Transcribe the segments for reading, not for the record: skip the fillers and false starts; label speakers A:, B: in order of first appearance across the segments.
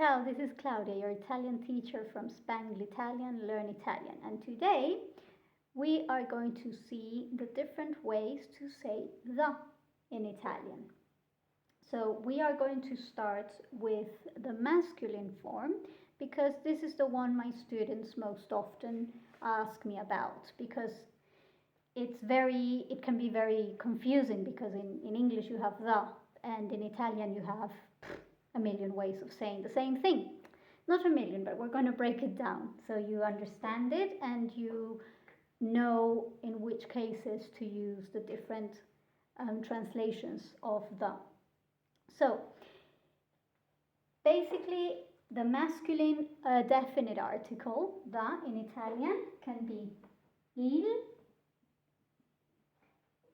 A: Ciao, this is Claudia, your Italian teacher from Spangle Italian, Learn Italian. And today we are going to see the different ways to say the in Italian. So we are going to start with the masculine form because this is the one my students most often ask me about, because it can be very confusing, because in English you have the, and in Italian you have a million ways of saying the same thing. Not a million, but we're going to break it down so you understand it and you know in which cases to use the different translations of the. So basically the masculine definite article, da, in Italian can be il,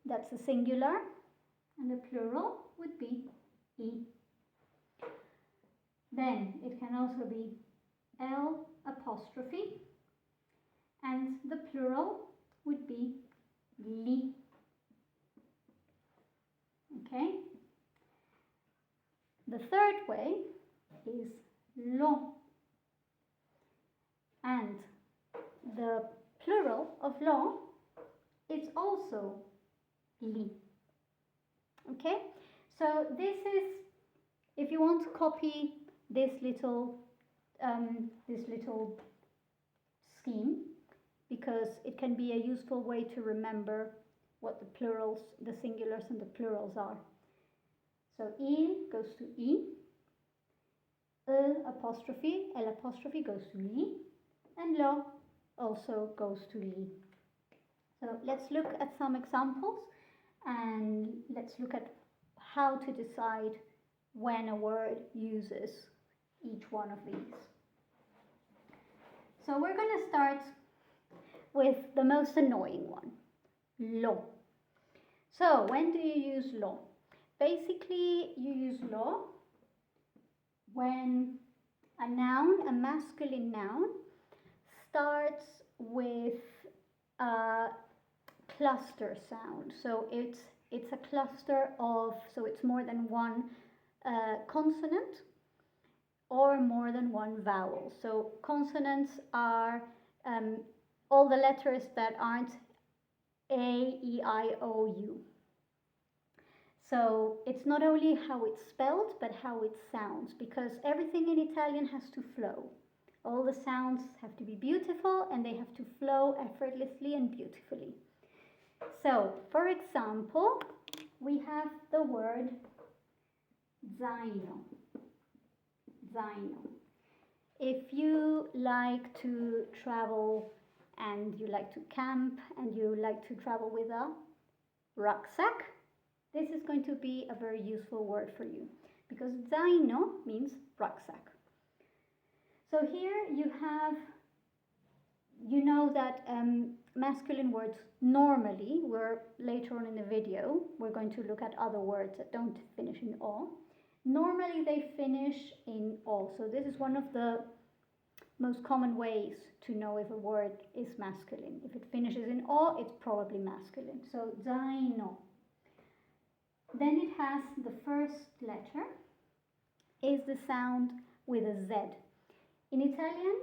A: that's the singular, and the plural would be I. Then it can also be L apostrophe, and the plural would be li. Okay? The third way is lo, and the plural of lo is also li. Okay? So this is, if you want to copy this little scheme, because it can be a useful way to remember what the plurals, the singulars and the plurals are. So il goes to I, apostrophe, L apostrophe goes to li, and lo also goes to li. So let's look at some examples and let's look at how to decide when a word uses each one of these. So we're going to start with the most annoying one, lo. So when do you use lo? Basically, you use lo when a noun, a masculine noun, starts with a cluster sound. So it's a cluster of, so it's more than one consonant or more than one vowel. So consonants are all the letters that aren't A, E, I, O, U. So it's not only how it's spelled, but how it sounds, because everything in Italian has to flow. All the sounds have to be beautiful and they have to flow effortlessly and beautifully. So, for example, we have the word zaino. Zaino. If you like to travel and you like to camp and you like to travel with a rucksack, this is going to be a very useful word for you, because zaino means rucksack. So here you have, you know that masculine words normally, later on in the video, we're going to look at other words that don't finish in o. Normally they finish in o. So this is one of the most common ways to know if a word is masculine. If it finishes in o, it's probably masculine. So zaino. Then it has the first letter is the sound with a Z. In Italian,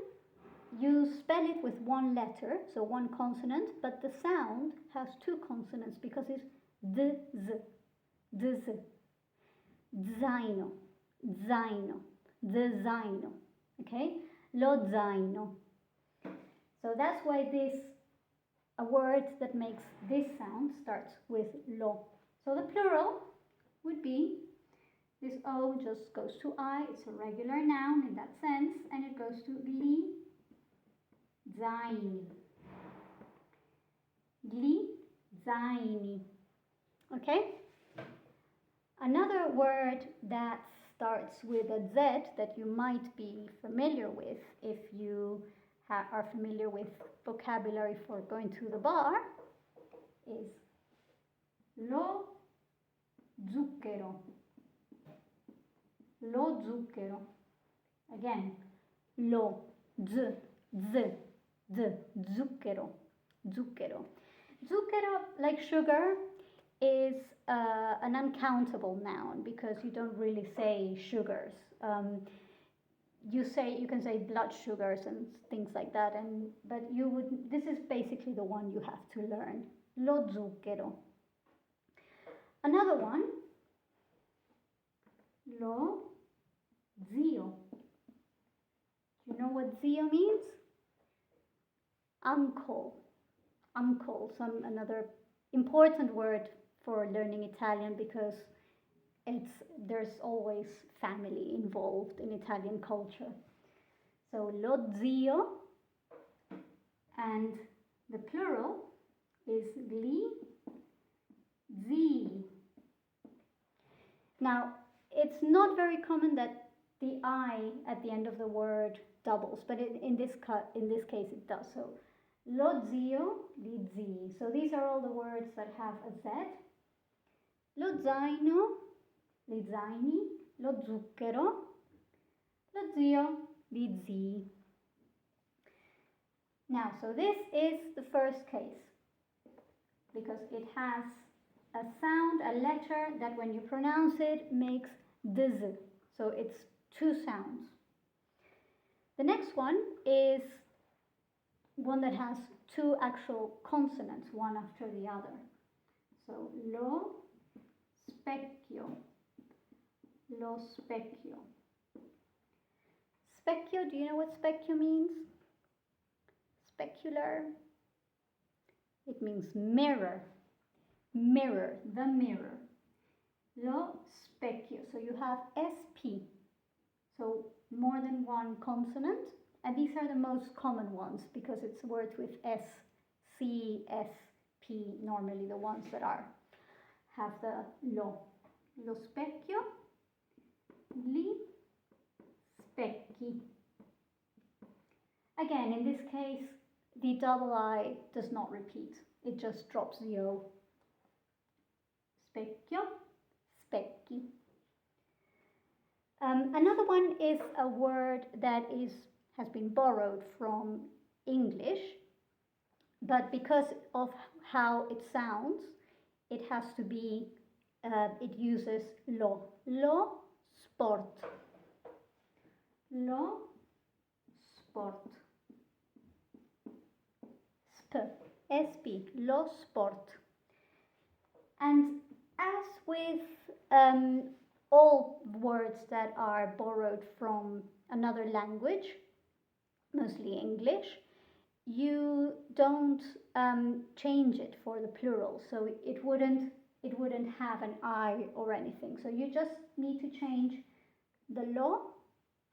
A: you spell it with one letter, so one consonant, but the sound has two consonants because it's d, z. Zaino, zaino, the zaino, okay? Lo zaino. So that's why a word that makes this sound starts with lo. So the plural would be, this O just goes to I, it's a regular noun in that sense, and it goes to li, zaini. Li, zaini. Okay? Another word that starts with a Z that you might be familiar with if you are familiar with vocabulary for going to the bar is lo zucchero. Lo zucchero. Again, lo, z, zucchero, zucchero. Zucchero, like sugar, is an uncountable noun because you don't really say sugars. you can say blood sugars and things like that, and but this is basically the one you have to learn. Lo zucchero. Another one, lo zio. You know what zio means? Uncle. Uncle, another important word for learning Italian, because there's always family involved in Italian culture. So lo zio, and the plural is gli zii. Now, it's not very common that the I at the end of the word doubles, but in this case it does. So lo zio, gli zii. So these are all the words that have a Z. Lo zaino, gli zaini, lo zucchero, lo zio, gli zii. Now, so this is the first case, because it has a sound, a letter that when you pronounce it makes dz. So it's two sounds. The next one is one that has two actual consonants, one after the other. So lo specchio, lo specchio. Specchio, do you know what specchio means? Specular. It means mirror. Mirror, the mirror. Lo specchio. So you have SP. So more than one consonant. And these are the most common ones because it's words with S, C, S, P, normally the ones that have the lo. Lo specchio, gli specchi. Again, in this case, the double I does not repeat. It just drops the O. Specchio, specchi. Another one is a word that has been borrowed from English, but because of how it sounds, it has to be, it uses lo. Lo sport. Lo sport. SP, lo sport. And as with all words that are borrowed from another language, mostly English, you don't change it for the plural, so it wouldn't have an I or anything. So you just need to change the lo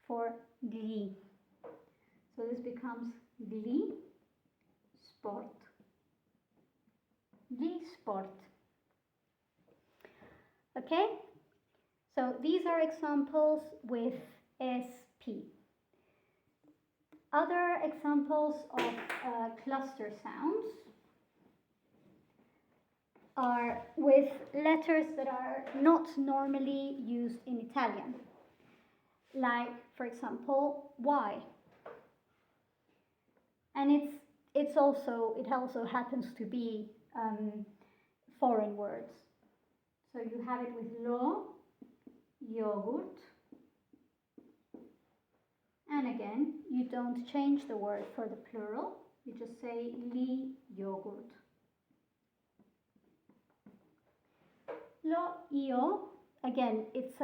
A: for gli. So this becomes gli sport. Gli sport. Okay? So these are examples with SP. Other examples of cluster sounds are with letters that are not normally used in Italian. Like, for example, Y. And it also happens to be foreign words. So you have it with lo, yogurt. And again, you don't change the word for the plural. You just say li yogurt. Lo io, again, it's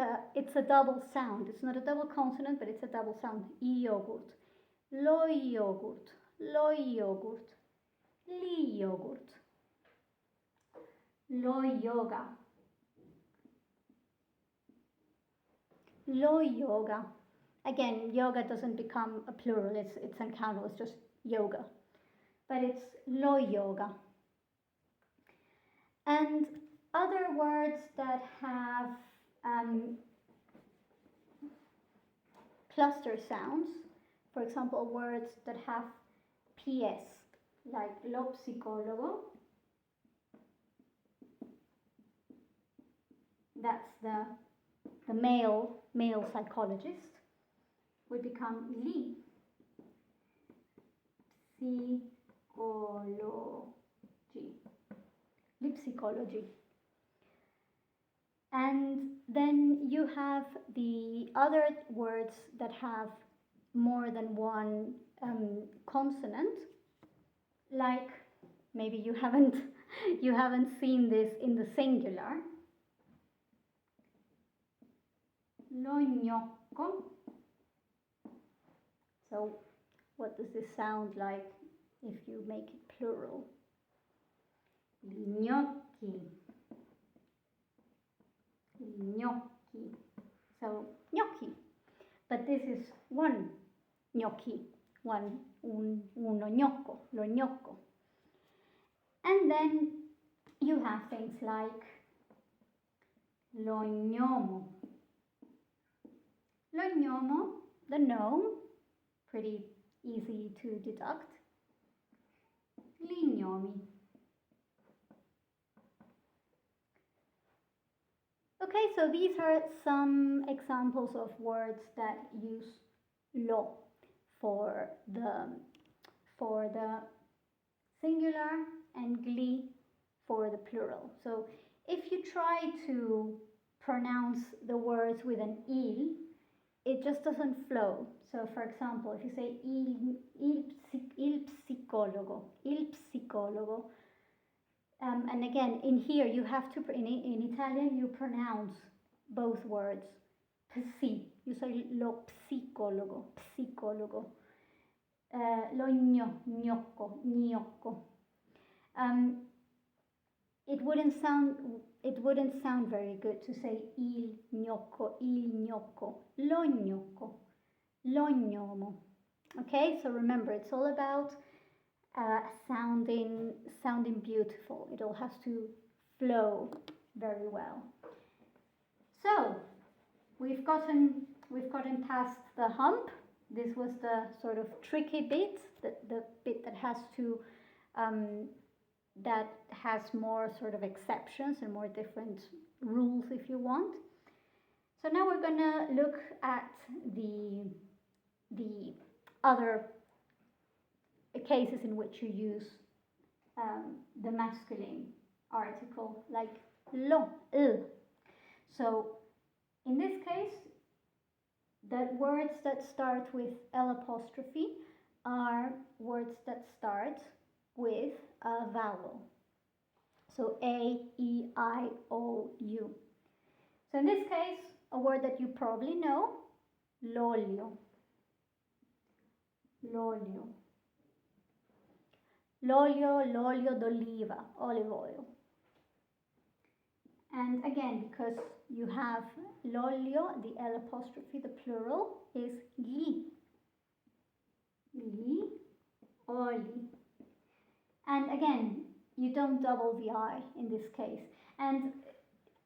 A: a double sound. It's not a double consonant, but it's a double sound. Yogurt. Lo yogurt. Lo yogurt. Li yogurt. Lo yoga. Lo yoga. Again, yoga doesn't become a plural, it's uncountable, it's just yoga. But it's lo yoga. And other words that have cluster sounds, for example, words that have PS, like lo psicologo. That's the male psychologist. Would become li. Lipsychology. And then you have the other words that have more than one consonant, like maybe you haven't you haven't seen this in the singular. Lo gnocco. So what does this sound like if you make it plural? Gli gnocchi. Gnocchi. So gnocchi. But this is one gnocchi, uno gnocco, lo gnocco. And then you have things like lo gnomo. Lo gnomo, the gnome, pretty easy to deduct. Gli gnomi. Okay, so these are some examples of words that use lo for the singular and gli for the plural. So if you try to pronounce the words with an il, it just doesn't flow. So for example, if you say il psicologo, and again, in here you have to, in Italian, you pronounce both words. Psi, you say lo psicologo, lo gnocco. It wouldn't sound very good to say il gnocco, lo gnomo. Okay, so remember, it's all about sounding beautiful. It all has to flow very well. So we've gotten past the hump. This was the sort of tricky bit, the bit that has to that has more sort of exceptions and more different rules, if you want. So now we're gonna look at the other cases in which you use the masculine article, like lo, il. So in this case, the words that start with L apostrophe are words that start with a vowel. So A, E, I, O, U. So in this case, a word that you probably know, l'olio. L'olio d'oliva, olive oil. And again, because you have l'olio, the L apostrophe, the plural is gli. Gli, oli. And again, you don't double the I in this case. And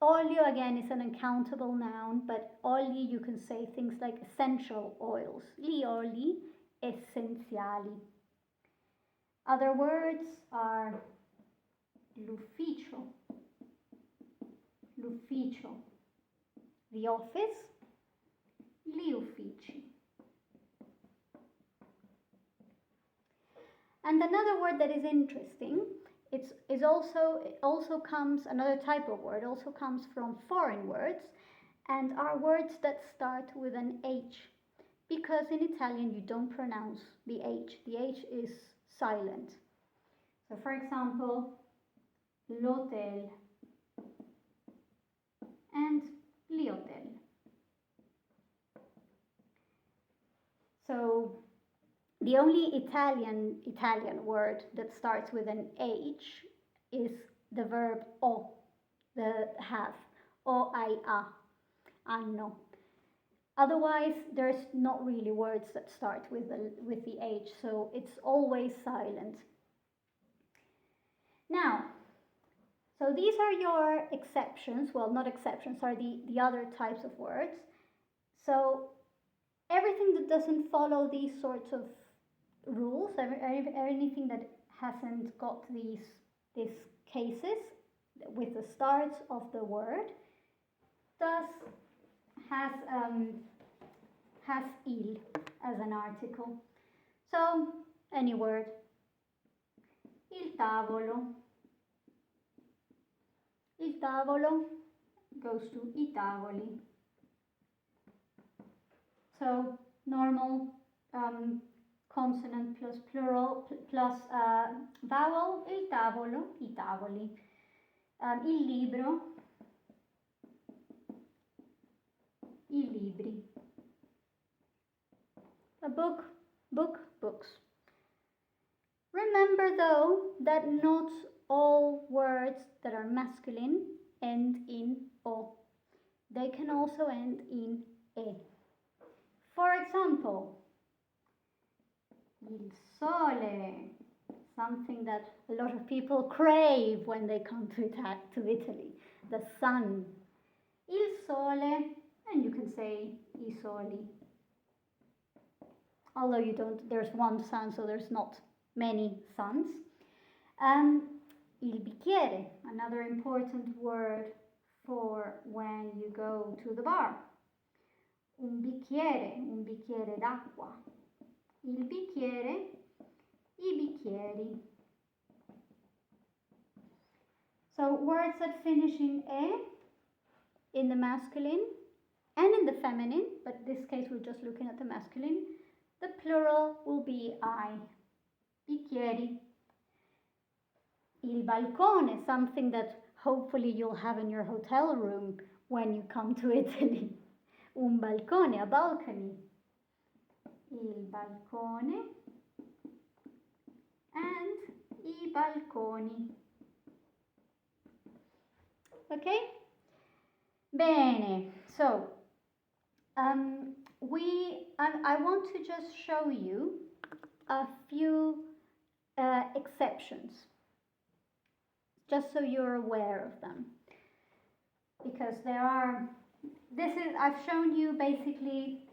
A: olio, again, is an uncountable noun, but oli, you can say things like essential oils. Gli oli essenziali. Other words are l'ufficio, the office, gli uffici. And another word that is interesting, it also comes, another type of word also comes from foreign words, and are words that start with an H, because in Italian you don't pronounce the H. The H is silent. So for example, l'hotel and l'hotel. So the only Italian word that starts with an H is the verb o, the have, o, I, a, anno. Otherwise, there's not really words that start with the H, so it's always silent. Now, so these are your exceptions. Well, not exceptions, are the other types of words. So everything that doesn't follow these sorts of rules, anything that hasn't got these cases with the starts of the word, has il as an article. So any word. Il tavolo. Il tavolo goes to I tavoli. So normal consonant plus plural plus vowel, il tavolo, i tavoli, il libro, i libri, a book, books. Remember though that not all words that are masculine end in o. They can also end in e. For example, il sole, something that a lot of people crave when they come to Italy, the sun. Il sole, and you can say I soli. Although you don't, there's one sun, so there's not many suns. Il bicchiere, another important word for when you go to the bar. Un bicchiere d'acqua. Il bicchiere, I bicchieri. So words that finish in e in the masculine and in the feminine, but in this case we're just looking at the masculine. The plural will be I. Bicchieri. Il balcone, something that hopefully you'll have in your hotel room when you come to Italy. Un balcone, a balcony. Il balcone and I balconi. Okay? Bene. So, I want to just show you a few exceptions, just so you're aware of them, because I've shown you basically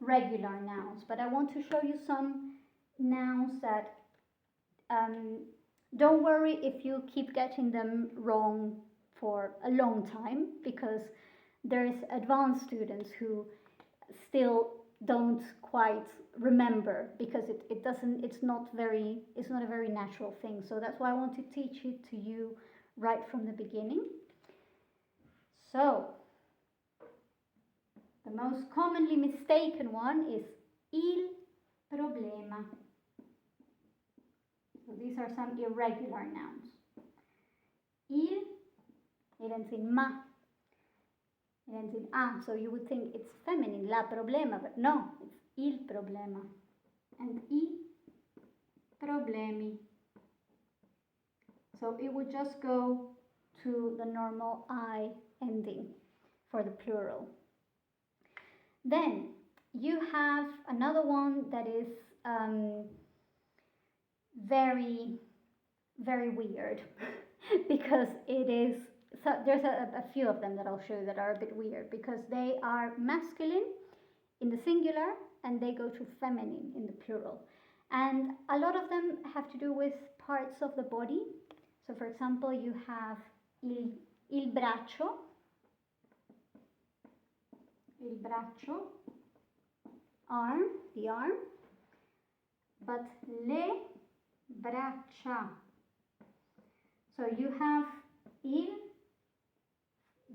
A: regular nouns, but I want to show you some nouns that don't worry if you keep getting them wrong for a long time, because there's advanced students who still don't quite remember, because it's not a very natural thing. So that's why I want to teach it to you right from the beginning. So the most commonly mistaken one is il problema. So these are some irregular nouns. It ends in ma. It ends in a. So you would think it's feminine, la problema, but no, it's il problema. And I problemi. So it would just go to the normal I ending for the plural. Then you have another one that is very, very weird because it is, so there's a few of them that I'll show you that are a bit weird because they are masculine in the singular and they go to feminine in the plural. And a lot of them have to do with parts of the body. So for example, you have il braccio, arm, the arm, but le braccia. So you have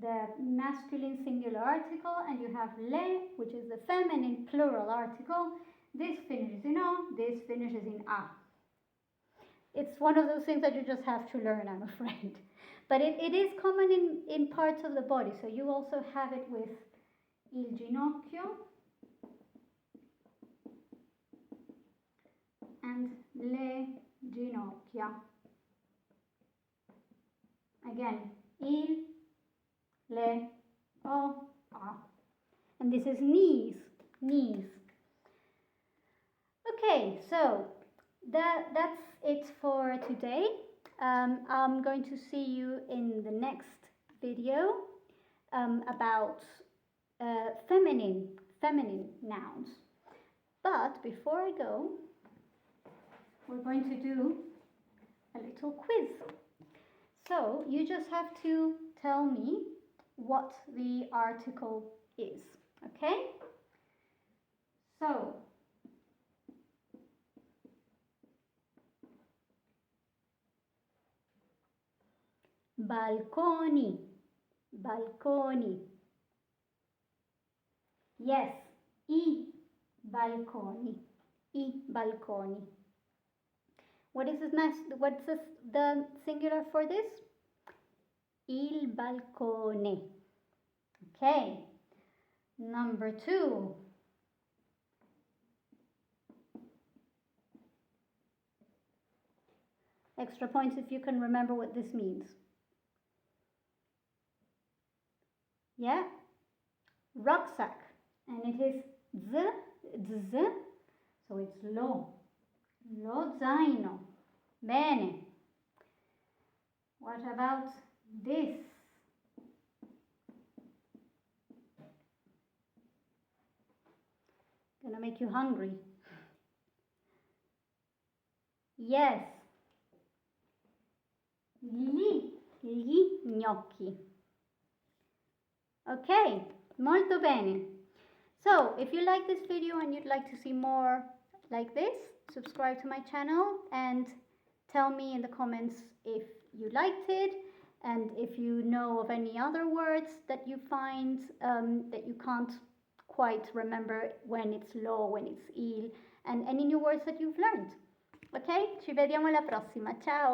A: the masculine singular article, and you have le, which is the feminine plural article. This finishes in o, this finishes in a. It's one of those things that you just have to learn, I'm afraid. But it is common in parts of the body. So you also have it with il ginocchio and le ginocchia. Again, il, le, o, a. And this is knees. Okay, so that's it for today. I'm going to see you in the next video about feminine nouns. But before I go, we're going to do a little quiz. So you just have to tell me what the article is, okay? So, balconi. Yes, I balconi, I balconi. What is this next? What's this, the singular for this? Il balcone. Okay. Number 2. Extra points if you can remember what this means. Yeah? Rucksack. And it is z, so it's lo zaino. Bene. What about this? Gonna make you hungry. Yes. Gli gnocchi. Okay, molto bene. So, if you like this video and you'd like to see more like this, subscribe to my channel and tell me in the comments if you liked it and if you know of any other words that you find that you can't quite remember when it's lo, when it's il, and any new words that you've learned. Ok? Ci vediamo alla prossima. Ciao!